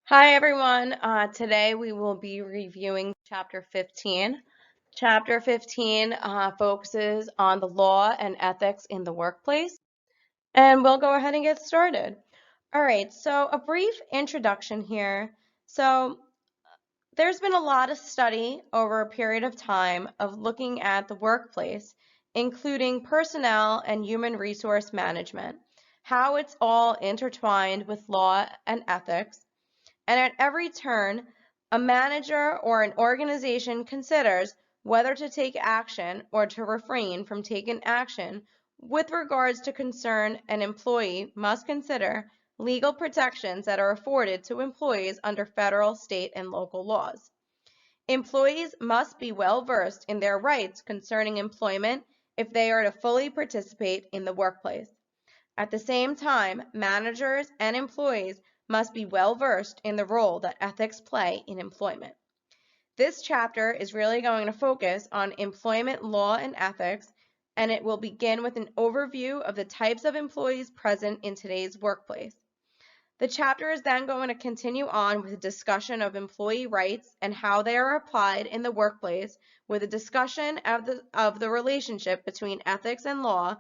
Hi everyone. Today we will be reviewing Chapter 15. Chapter 15 focuses on the law and ethics in the workplace, and we'll go ahead and get started. All right, so a brief introduction here. So there's been a lot of study over a period of time of looking at the workplace, including personnel and human resource management, how it's all intertwined with law and ethics. And at every turn, a manager or an organization considers whether to take action or to refrain from taking action with regards to concern an employee must consider legal protections that are afforded to employees under federal, state, and local laws. Employees must be well versed in their rights concerning employment if they are to fully participate in the workplace. At the same time, managers and employees must be well versed in the role that ethics play in employment. This chapter is really going to focus on employment law and ethics, and it will begin with an overview of the types of employees present in today's workplace. The chapter is then going to continue on with a discussion of employee rights and how they are applied in the workplace, with a discussion of the relationship between ethics and law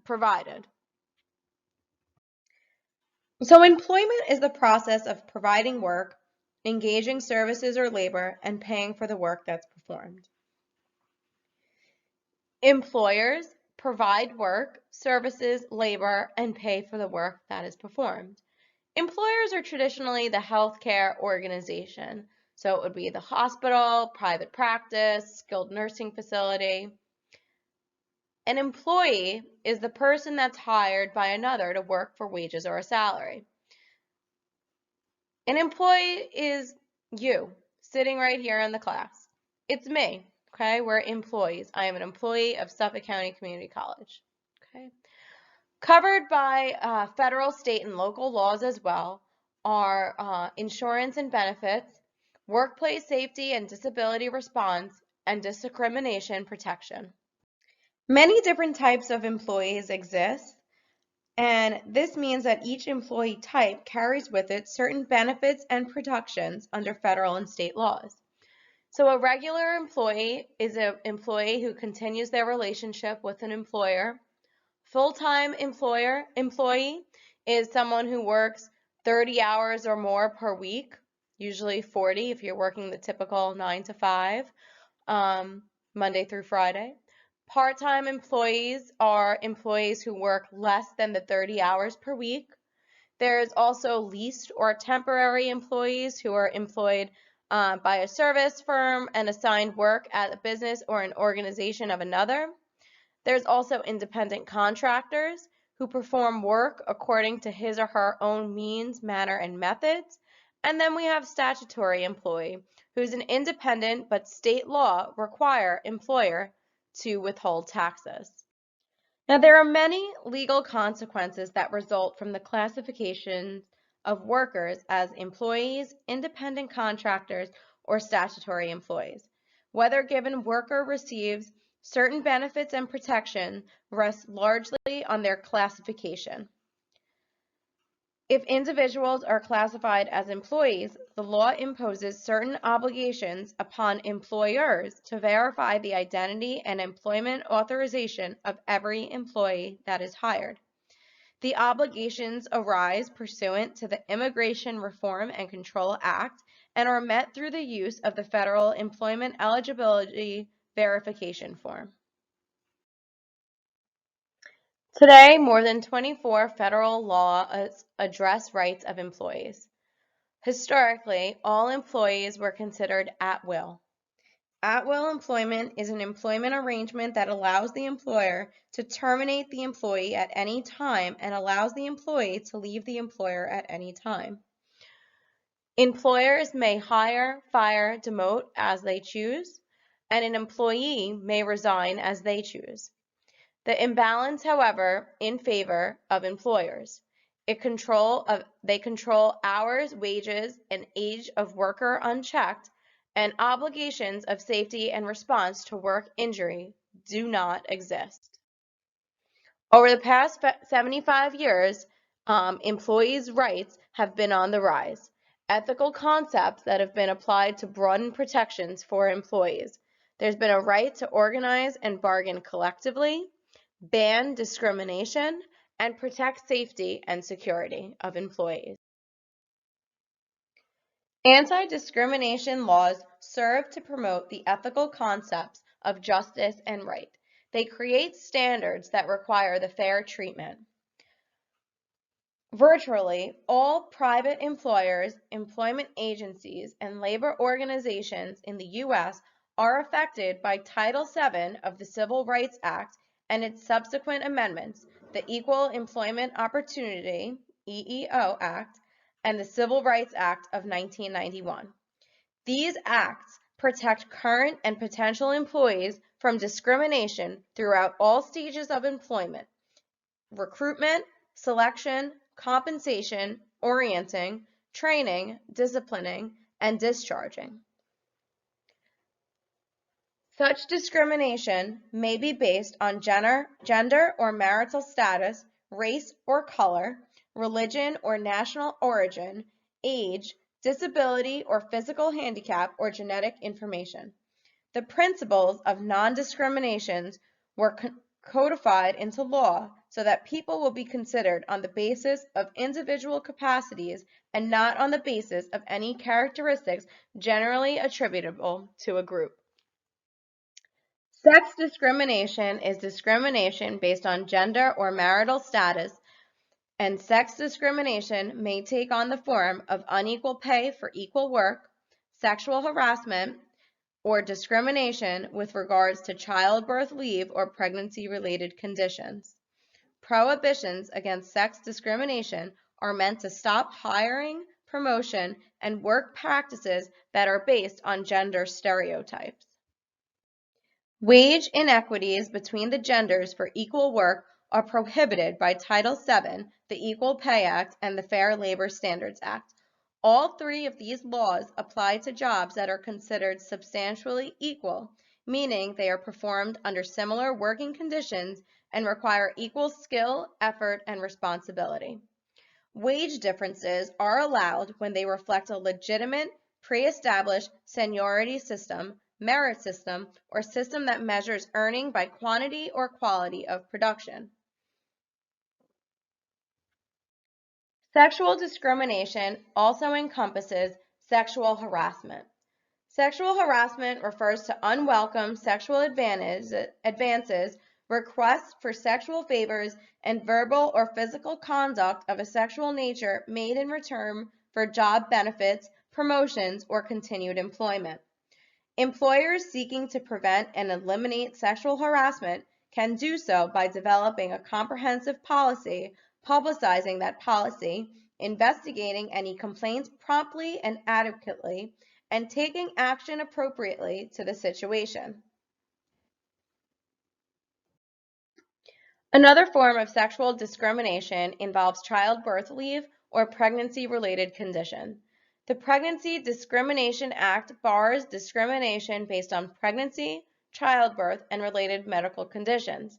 provided. So employment is the process of providing work, engaging services or labor, and paying for the work that's performed. Employers provide work, services, labor, and pay for the work that is performed. Employers are traditionally the healthcare organization. So it would be the hospital, private practice, skilled nursing facility. An employee is the person that's hired by another to work for wages or a salary. An employee is you, sitting right here in the class. It's me, okay? We're employees. I am an employee of Suffolk County Community College, okay? Covered by federal, state, and local laws as well are insurance and benefits, workplace safety and disability response, and discrimination protection. Many different types of employees exist, and this means that each employee type carries with it certain benefits and protections under federal and state laws. So a regular employee is an employee who continues their relationship with an employer. Full-time employee is someone who works 30 hours or more per week, usually 40 if you're working the typical 9 to 5, Monday through Friday. Part-time employees are employees who work less than the 30 hours per week. There's also leased or temporary employees who are employed by a service firm and assigned work at a business or an organization of another. There's also independent contractors who perform work according to his or her own means, manner, and methods. And then we have statutory employee, who's an independent but state law require employer to withhold taxes. Now, there are many legal consequences that result from the classification of workers as employees, independent contractors, or statutory employees. Whether given worker receives certain benefits and protection rests largely on their classification. If individuals are classified as employees, the law imposes certain obligations upon employers to verify the identity and employment authorization of every employee that is hired. The obligations arise pursuant to the Immigration Reform and Control Act and are met through the use of the Federal Employment Eligibility Verification Form. Today, more than 24 federal laws address rights of employees. Historically, all employees were considered at will. At-will employment is an employment arrangement that allows the employer to terminate the employee at any time and allows the employee to leave the employer at any time. Employers may hire, fire, demote as they choose, and an employee may resign as they choose. The imbalance, however, in favor of employers. They control hours, wages, and age of worker unchecked, and obligations of safety and response to work injury do not exist. Over the past 75 years, Employees' rights have been on the rise. Ethical concepts that have been applied to broaden protections for employees. There's been a right to organize and bargain collectively, ban discrimination, and protect safety and security of employees. Anti-discrimination laws serve to promote the ethical concepts of justice and right. They create standards that require the fair treatment. Virtually all private employers, employment agencies, and labor organizations in the U.S. are affected by Title VII of the Civil Rights Act and its subsequent amendments, the Equal Employment Opportunity (EEO) Act and the Civil Rights Act of 1991. These acts protect current and potential employees from discrimination throughout all stages of employment: recruitment, selection, compensation, orienting, training, disciplining, and discharging. Such discrimination may be based on gender or marital status, race or color, religion or national origin, age, disability or physical handicap, or genetic information. The principles of non-discrimination were codified into law so that people will be considered on the basis of individual capacities and not on the basis of any characteristics generally attributable to a group. Sex discrimination is discrimination based on gender or marital status, and sex discrimination may take on the form of unequal pay for equal work, sexual harassment, or discrimination with regards to childbirth leave or pregnancy-related conditions. Prohibitions against sex discrimination are meant to stop hiring, promotion, and work practices that are based on gender stereotypes. Wage inequities between the genders for equal work are prohibited by Title VII, the Equal Pay Act, and the Fair Labor Standards Act. All three of these laws apply to jobs that are considered substantially equal, meaning they are performed under similar working conditions and require equal skill, effort, and responsibility. Wage differences are allowed when they reflect a legitimate, pre-established seniority system, merit system, or system that measures earning by quantity or quality of production. Sexual discrimination also encompasses sexual harassment. Sexual harassment refers to unwelcome sexual advances, requests for sexual favors, and verbal or physical conduct of a sexual nature made in return for job benefits, promotions, or continued employment. Employers seeking to prevent and eliminate sexual harassment can do so by developing a comprehensive policy, publicizing that policy, investigating any complaints promptly and adequately, and taking action appropriately to the situation. Another form of sexual discrimination involves childbirth leave or pregnancy-related condition. The Pregnancy Discrimination Act bars discrimination based on pregnancy, childbirth, and related medical conditions.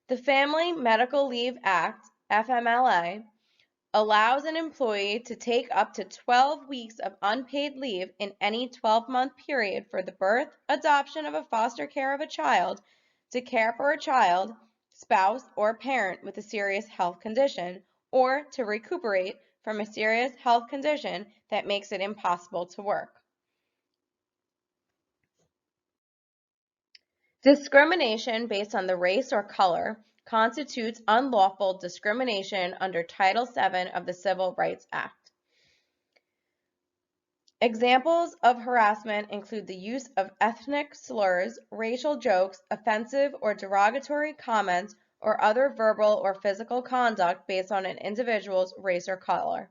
The Family Medical Leave Act, FMLA, allows an employee to take up to 12 weeks of unpaid leave in any 12-month period for the birth, adoption of a foster care of a child, to care for a child, spouse, or parent with a serious health condition, or to recuperate from a serious health condition that makes it impossible to work. Discrimination based on the race or color constitutes unlawful discrimination under Title VII of the Civil Rights Act. Examples of harassment include the use of ethnic slurs, racial jokes, offensive or derogatory comments, or other verbal or physical conduct based on an individual's race or color.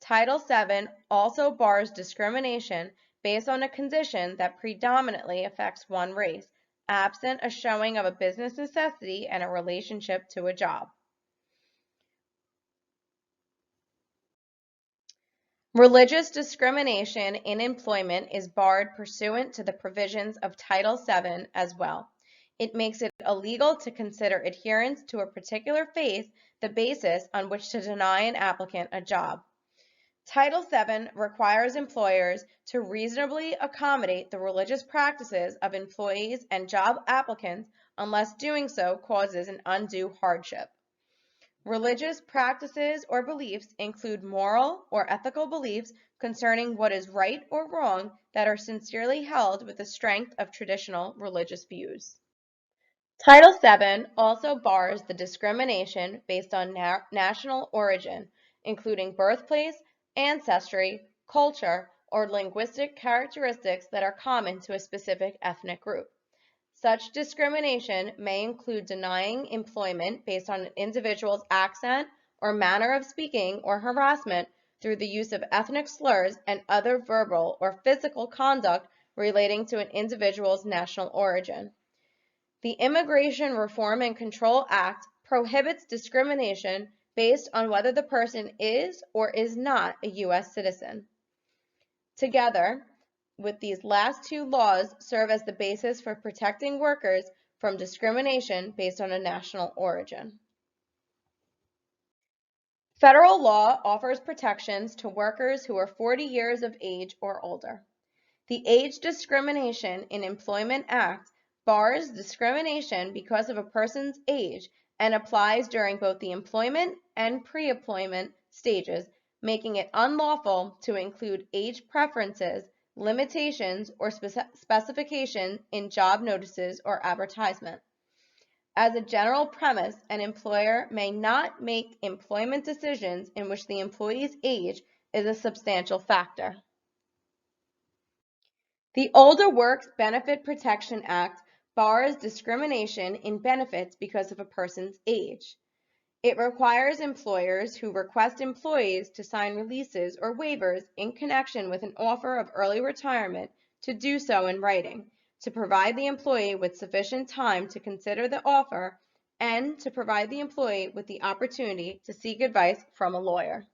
Title VII also bars discrimination based on a condition that predominantly affects one race, absent a showing of a business necessity and a relationship to a job. Religious discrimination in employment is barred pursuant to the provisions of Title VII as well. It makes it illegal to consider adherence to a particular faith the basis on which to deny an applicant a job. Title VII requires employers to reasonably accommodate the religious practices of employees and job applicants unless doing so causes an undue hardship. Religious practices or beliefs include moral or ethical beliefs concerning what is right or wrong that are sincerely held with the strength of traditional religious views. Title VII also bars the discrimination based on national origin, including birthplace, ancestry, culture, or linguistic characteristics that are common to a specific ethnic group. Such discrimination may include denying employment based on an individual's accent or manner of speaking or harassment through the use of ethnic slurs and other verbal or physical conduct relating to an individual's national origin. The Immigration Reform and Control Act prohibits discrimination based on whether the person is or is not a U.S. citizen. Together with these last two laws serve as the basis for protecting workers from discrimination based on a national origin. Federal law offers protections to workers who are 40 years of age or older. The Age Discrimination in Employment Act bars discrimination because of a person's age and applies during both the employment and pre-employment stages, making it unlawful to include age preferences, limitations, or specification in job notices or advertisement. As a general premise, an employer may not make employment decisions in which the employee's age is a substantial factor. The Older Works Benefit Protection Act bars discrimination in benefits because of a person's age. It requires employers who request employees to sign releases or waivers in connection with an offer of early retirement to do so in writing, to provide the employee with sufficient time to consider the offer, and to provide the employee with the opportunity to seek advice from a lawyer.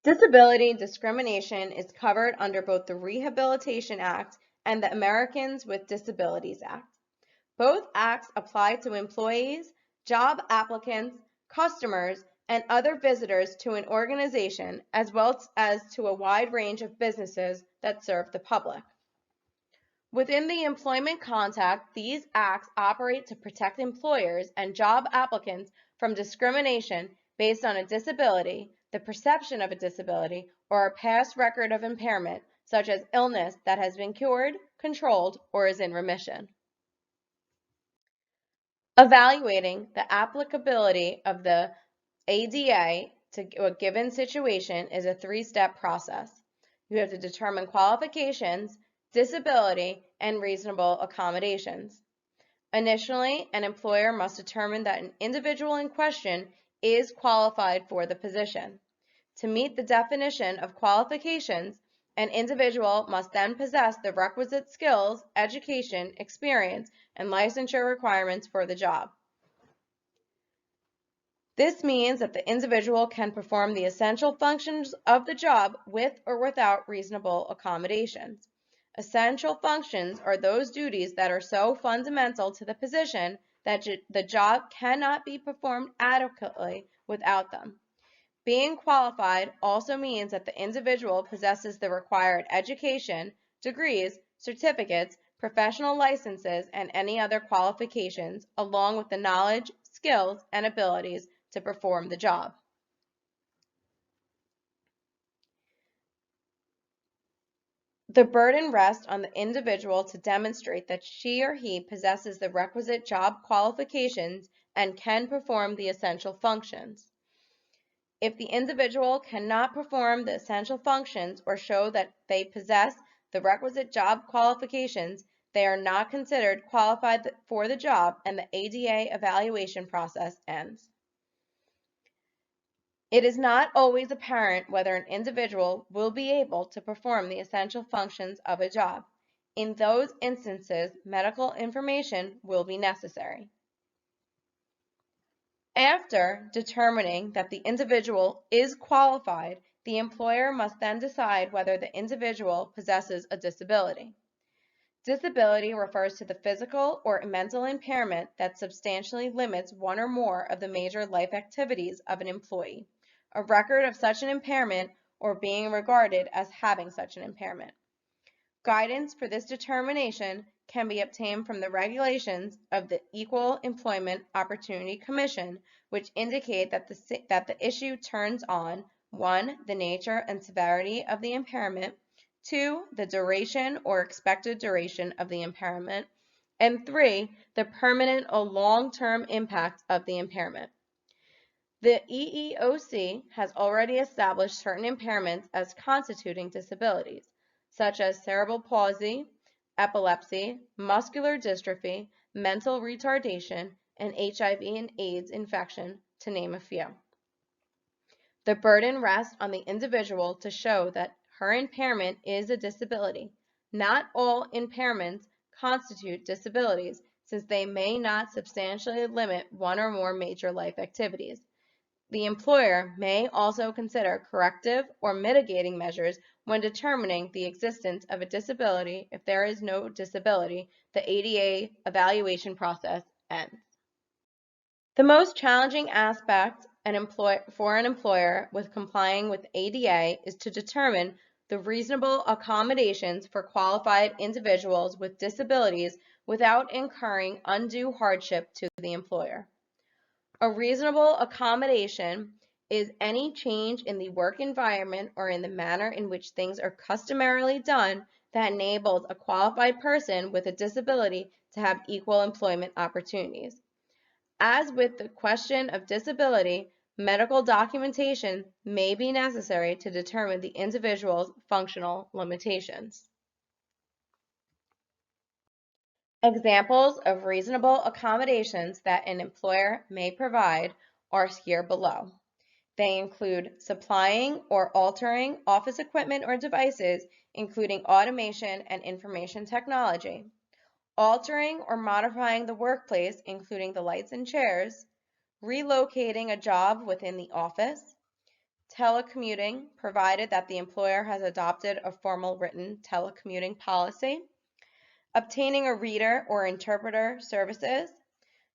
Disability discrimination is covered under both the Rehabilitation Act and the Americans with Disabilities Act. Both acts apply to employees, job applicants, customers, and other visitors to an organization, as well as to a wide range of businesses that serve the public. Within the employment context, these acts operate to protect employers and job applicants from discrimination based on a disability, the perception of a disability, or a past record of impairment, such as illness that has been cured, controlled, or is in remission. Evaluating the applicability of the ADA to a given situation is a three-step process. You have to determine qualifications, disability, and reasonable accommodations. Initially, an employer must determine that an individual in question is qualified for the position. To meet the definition of qualifications, an individual must then possess the requisite skills, education, experience, and licensure requirements for the job. This means that the individual can perform the essential functions of the job with or without reasonable accommodations. Essential functions are those duties that are so fundamental to the position that the job cannot be performed adequately without them. Being qualified also means that the individual possesses the required education, degrees, certificates, professional licenses, and any other qualifications, along with the knowledge, skills, and abilities to perform the job. The burden rests on the individual to demonstrate that she or he possesses the requisite job qualifications and can perform the essential functions. If the individual cannot perform the essential functions or show that they possess the requisite job qualifications, they are not considered qualified for the job and the ADA evaluation process ends. It is not always apparent whether an individual will be able to perform the essential functions of a job. In those instances, medical information will be necessary. After determining that the individual is qualified, the employer must then decide whether the individual possesses a disability. Disability refers to the physical or mental impairment that substantially limits one or more of the major life activities of an employee. A record of such an impairment or being regarded as having such an impairment. Guidance for this determination can be obtained from the regulations of the Equal Employment Opportunity Commission, which indicate that the issue turns on 1. The nature and severity of the impairment, 2. The duration or expected duration of the impairment, and 3. The permanent or long-term impact of the impairment. The EEOC has already established certain impairments as constituting disabilities, such as cerebral palsy, epilepsy, muscular dystrophy, mental retardation, and HIV and AIDS infection, to name a few. The burden rests on the individual to show that her impairment is a disability. Not all impairments constitute disabilities, since they may not substantially limit one or more major life activities. The employer may also consider corrective or mitigating measures when determining the existence of a disability. If there is no disability, the ADA evaluation process ends. The most challenging aspect for an employer with complying with ADA is to determine the reasonable accommodations for qualified individuals with disabilities without incurring undue hardship to the employer. A reasonable accommodation is any change in the work environment or in the manner in which things are customarily done that enables a qualified person with a disability to have equal employment opportunities. As with the question of disability, medical documentation may be necessary to determine the individual's functional limitations. Examples of reasonable accommodations that an employer may provide are here below. They include supplying or altering office equipment or devices, including automation and information technology, altering or modifying the workplace, including the lights and chairs, relocating a job within the office, telecommuting, provided that the employer has adopted a formal written telecommuting policy, obtaining a reader or interpreter services,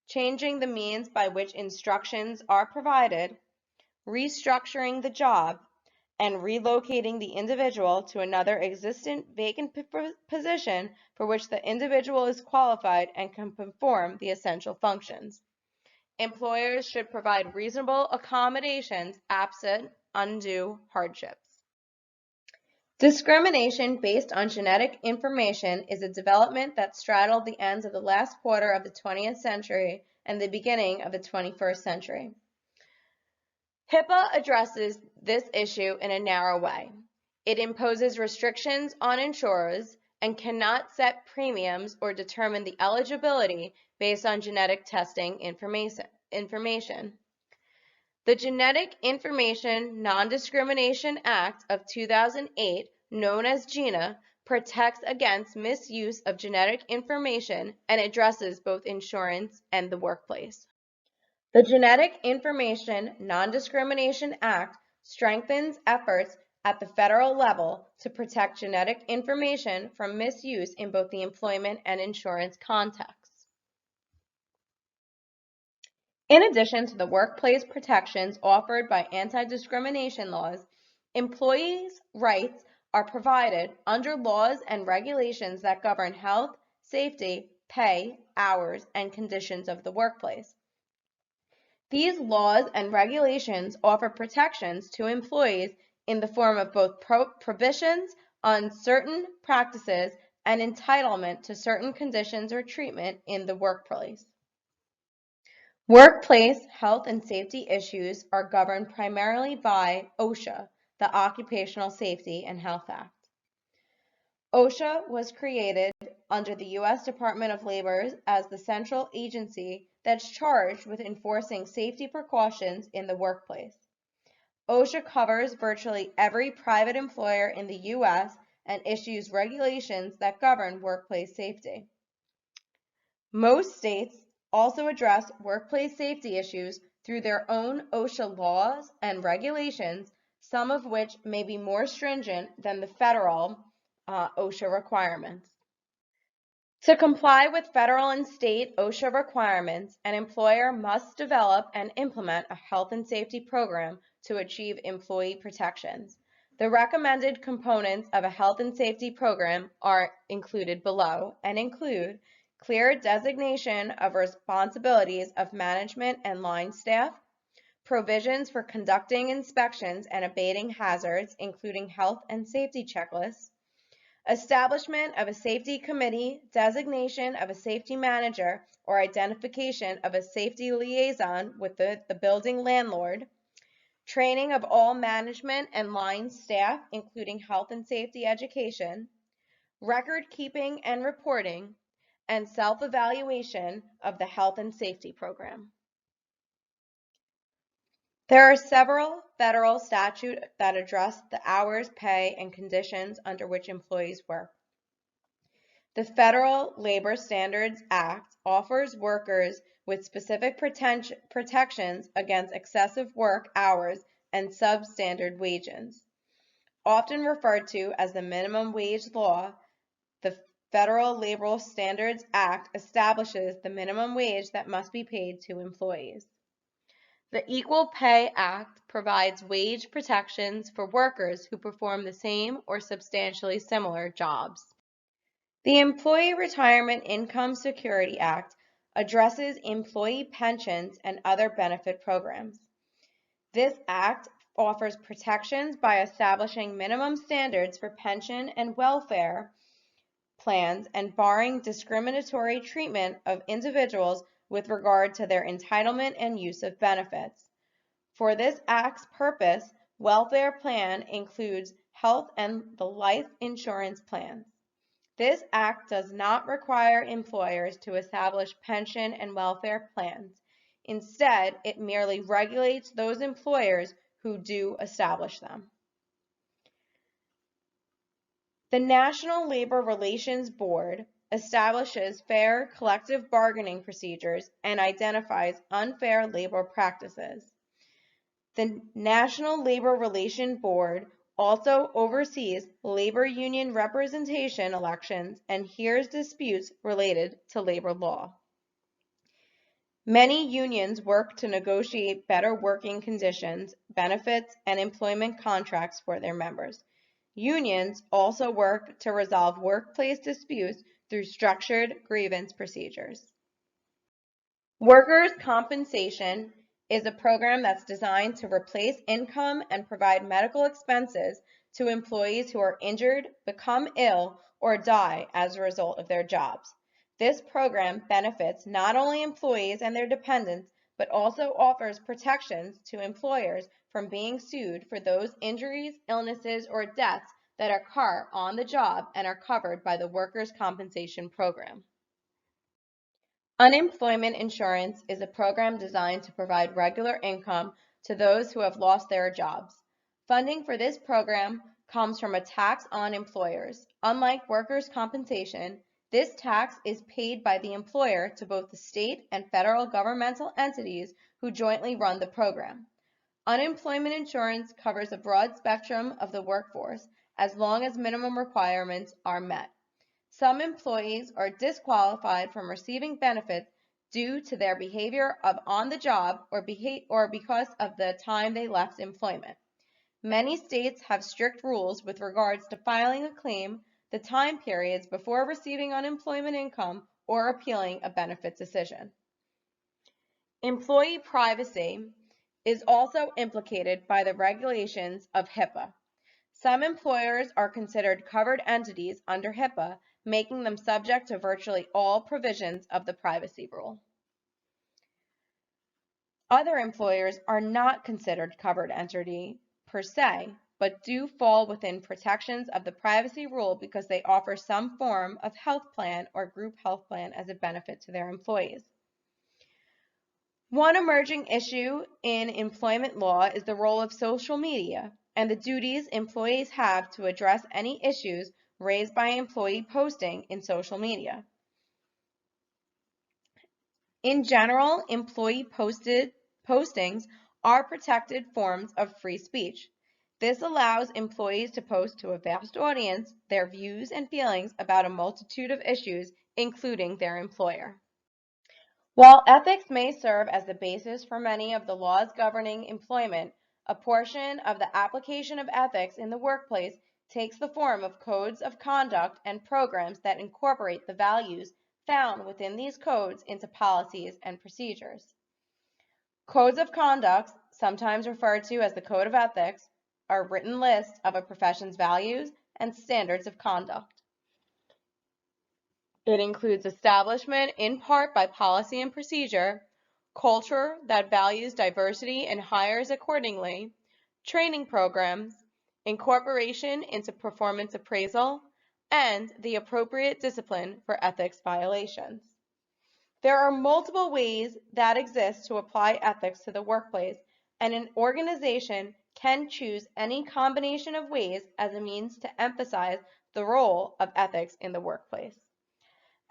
changing the means by which instructions are provided, restructuring the job, and relocating the individual to another existent vacant position for which the individual is qualified and can perform the essential functions. Employers should provide reasonable accommodations absent undue hardships. Discrimination based on genetic information is a development that straddled the ends of the last quarter of the 20th century and the beginning of the 21st century. HIPAA addresses this issue in a narrow way. It imposes restrictions on insurers and cannot set premiums or determine the eligibility based on genetic testing information. The Genetic Information Non-Discrimination Act of 2008, known as GINA, protects against misuse of genetic information and addresses both insurance and the workplace. The Genetic Information Non-Discrimination Act strengthens efforts at the federal level to protect genetic information from misuse in both the employment and insurance contexts. In addition to the workplace protections offered by anti-discrimination laws, employees' rights are provided under laws and regulations that govern health, safety, pay, hours, and conditions of the workplace. These laws and regulations offer protections to employees in the form of both provisions on certain practices and entitlement to certain conditions or treatment in the workplace. Workplace health and safety issues are governed primarily by OSHA, the Occupational Safety and Health Act. OSHA was created under the U.S. Department of Labor as the central agency that's charged with enforcing safety precautions in the workplace. OSHA covers virtually every private employer in the U.S. and issues regulations that govern workplace safety. Most states also address workplace safety issues through their own OSHA laws and regulations, some of which may be more stringent than the federal OSHA requirements. To comply with federal and state OSHA requirements, an employer must develop and implement a health and safety program to achieve employee protections. The recommended components of a health and safety program are included below and include clear designation of responsibilities of management and line staff, provisions for conducting inspections and abating hazards, including health and safety checklists, establishment of a safety committee, designation of a safety manager, or identification of a safety liaison with the building landlord, training of all management and line staff, including health and safety education, record keeping and reporting, and self-evaluation of the health and safety program. There are several federal statutes that address the hours, pay, and conditions under which employees work. The Federal Labor Standards Act offers workers with specific protections against excessive work hours and substandard wages. Often referred to as the minimum wage law, the Federal Labor Standards Act establishes the minimum wage that must be paid to employees. The Equal Pay Act provides wage protections for workers who perform the same or substantially similar jobs. The Employee Retirement Income Security Act addresses employee pensions and other benefit programs. This act offers protections by establishing minimum standards for pension and welfare plans and barring discriminatory treatment of individuals with regard to their entitlement and use of benefits. For this act's purpose, welfare plan includes health and the life insurance plans. This act does not require employers to establish pension and welfare plans. Instead, it merely regulates those employers who do establish them. The National Labor Relations Board establishes fair collective bargaining procedures and identifies unfair labor practices. The National Labor Relations Board also oversees labor union representation elections and hears disputes related to labor law. Many unions work to negotiate better working conditions, benefits, and employment contracts for their members. Unions also work to resolve workplace disputes through structured grievance procedures. Workers' compensation is a program that's designed to replace income and provide medical expenses to employees who are injured, become ill, or die as a result of their jobs. This program benefits not only employees and their dependents, but also offers protections to employers from being sued for those injuries, illnesses, or deaths that occur on the job and are covered by the Workers' Compensation Program. Unemployment insurance is a program designed to provide regular income to those who have lost their jobs. Funding for this program comes from a tax on employers. Unlike workers' compensation, this tax is paid by the employer to both the state and federal governmental entities who jointly run the program. Unemployment insurance covers a broad spectrum of the workforce as long as minimum requirements are met. Some employees are disqualified from receiving benefits due to their behavior on the job or because of the time they left employment. Many states have strict rules with regards to filing a claim, the time periods before receiving unemployment income, or appealing a benefit decision. Employee privacy is also implicated by the regulations of HIPAA. Some employers are considered covered entities under HIPAA, making them subject to virtually all provisions of the privacy rule. Other employers are not considered covered entity per se, but do fall within protections of the privacy rule because they offer some form of health plan or group health plan as a benefit to their employees. One emerging issue in employment law is the role of social media and the duties employees have to address any issues raised by employee posting in social media. In general, employee postings are protected forms of free speech. This allows employees to post to a vast audience their views and feelings about a multitude of issues including their employer. While ethics may serve as the basis for many of the laws governing employment, a portion of the application of ethics in the workplace takes the form of codes of conduct and programs that incorporate the values found within these codes into policies and procedures. Codes of conduct, sometimes referred to as the Code of Ethics, are a written list of a profession's values and standards of conduct. It includes establishment in part by policy and procedure, culture that values diversity and hires accordingly, training programs, incorporation into performance appraisal, and the appropriate discipline for ethics violations. There are multiple ways that exist to apply ethics to the workplace, and an organization can choose any combination of ways as a means to emphasize the role of ethics in the workplace.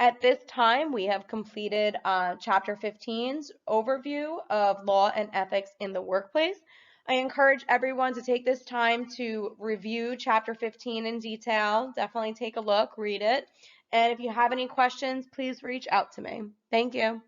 At this time, we have completed Chapter 15's overview of law and ethics in the workplace. I encourage everyone to take this time to review Chapter 15 in detail. Definitely take a look, read it. And if you have any questions, please reach out to me. Thank you.